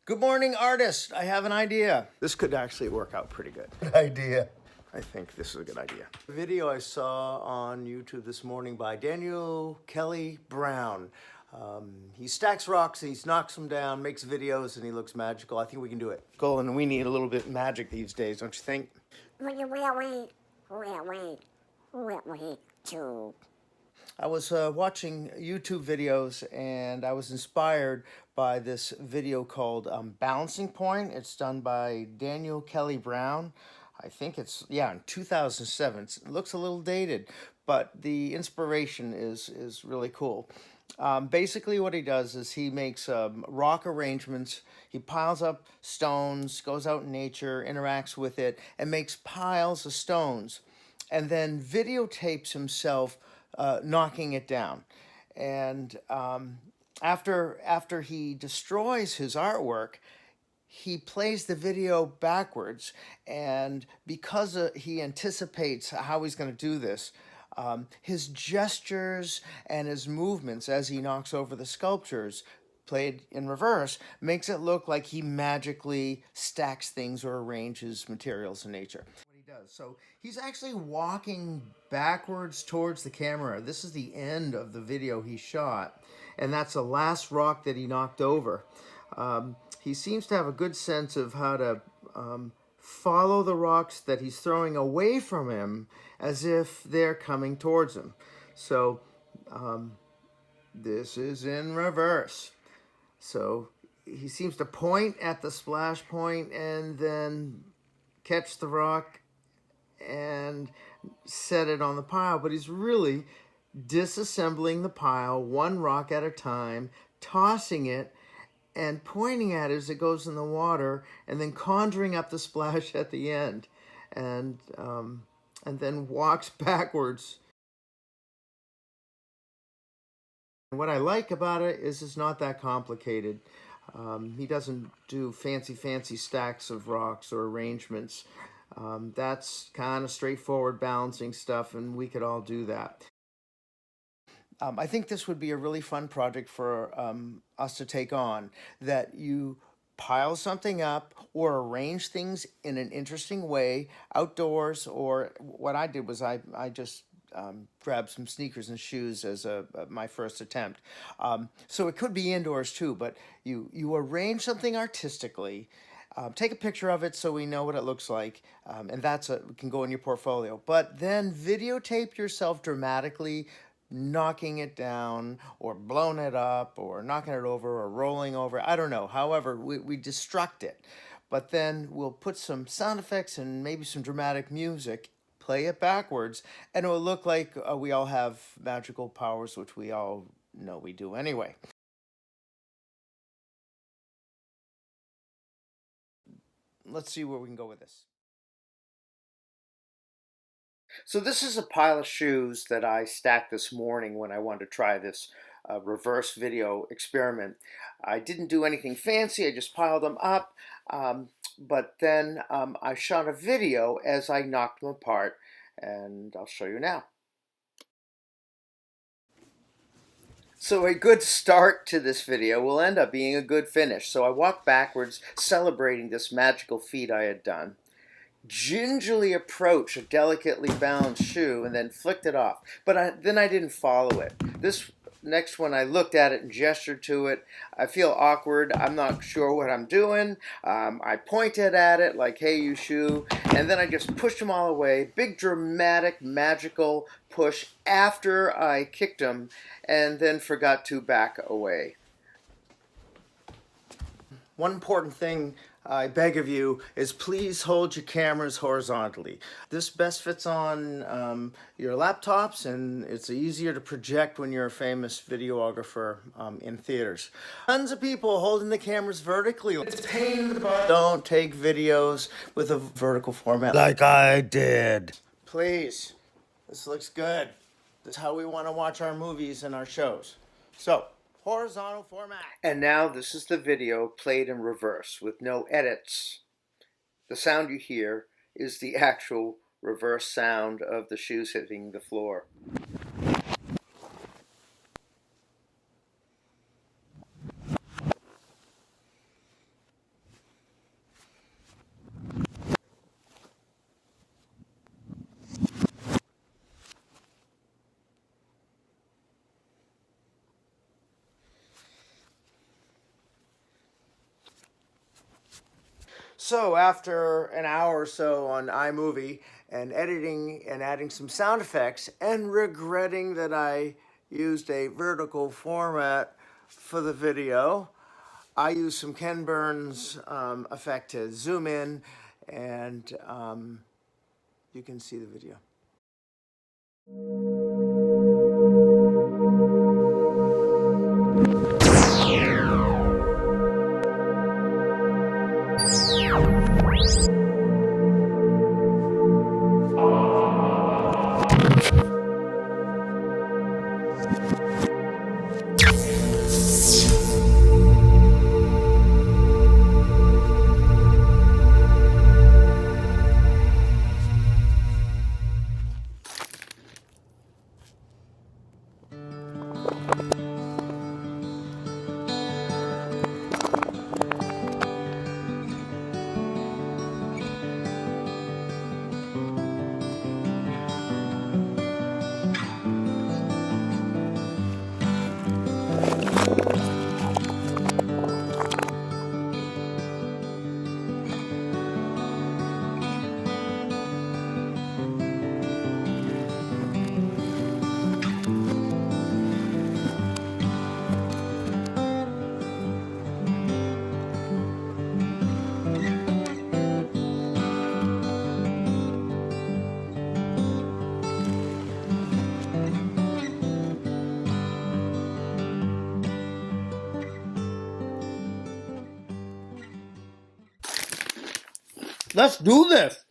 Good morning, artist. I have an idea. This could actually work out pretty good. Good idea. I think this is a good idea. A video I saw on YouTube this morning by Daniel Kelly Brown. He stacks rocks and he knocks them down, makes videos, and he looks magical. I think we can do it. Colin, we need a little bit of magic these days, don't you think? I was watching YouTube videos and I was inspired by this video called Balancing Point. It's done by Daniel Kelly Brown. I think it's, in 2007. It looks a little dated, but the inspiration is really cool. Basically what he does is he makes rock arrangements. He piles up stones, goes out in nature, interacts with it, and makes piles of stones, and then videotapes himself knocking it down. And after he destroys his artwork, he plays the video backwards, and because he anticipates how he's going to do this, his gestures and his movements as he knocks over the sculptures, played in reverse, makes it look like he magically stacks things or arranges materials in nature. What he does. So he's actually walking backwards towards the camera. This is the end of the video he shot, and that's the last rock that he knocked over. He seems to have a good sense of how to follow the rocks that he's throwing away from him as if they're coming towards him. So this is in reverse. So he seems to point at the splash point and then catch the rock and set it on the pile, but he's really disassembling the pile one rock at a time, tossing it and pointing at it as it goes in the water, and then conjuring up the splash at the end, and then walks backwards. And what I like about it is it's not that complicated. He doesn't do fancy stacks of rocks or arrangements. That's kind of straightforward balancing stuff, and we could all do that. I think this would be a really fun project for us to take on, that you pile something up or arrange things in an interesting way outdoors, or what I did was I just grabbed some sneakers and shoes as my first attempt. So it could be indoors too, but you arrange something artistically, take a picture of it so we know what it looks like, and can go in your portfolio. But then videotape yourself dramatically knocking it down or blowing it up or knocking it over or rolling over. I don't know. However, we destruct it. But then we'll put some sound effects and maybe some dramatic music, play it backwards, and it will look like we all have magical powers, which we all know we do anyway. Let's see where we can go with this. So this is a pile of shoes that I stacked this morning when I wanted to try this reverse video experiment. I didn't do anything fancy, I just piled them up, but then I shot a video as I knocked them apart, and I'll show you now. So a good start to this video will end up being a good finish. So I walked backwards, celebrating this magical feat I had done, gingerly approached a delicately balanced shoe, and then flicked it off. But then I didn't follow it. This next one, I looked at it and gestured to it. I feel awkward. I'm not sure what I'm doing. I pointed at it like, hey, you shoe. And then I just pushed them all away. Big, dramatic, magical push after I kicked them, and then forgot to back away. One important thing I beg of you is please hold your cameras horizontally. This best fits on your laptops, and it's easier to project when you're a famous videographer in theaters. Tons of people holding the cameras vertically. It's a pain in the butt. Don't take videos with a vertical format like I did. Please, this looks good. This is how we want to watch our movies and our shows. So, horizontal format. And now this is the video played in reverse with no edits. The sound you hear is the actual reverse sound of the shoes hitting the floor. So after an hour or so on iMovie and editing and adding some sound effects and regretting that I used a vertical format for the video, I used some Ken Burns effect to zoom in, and you can see the video. Let's do this.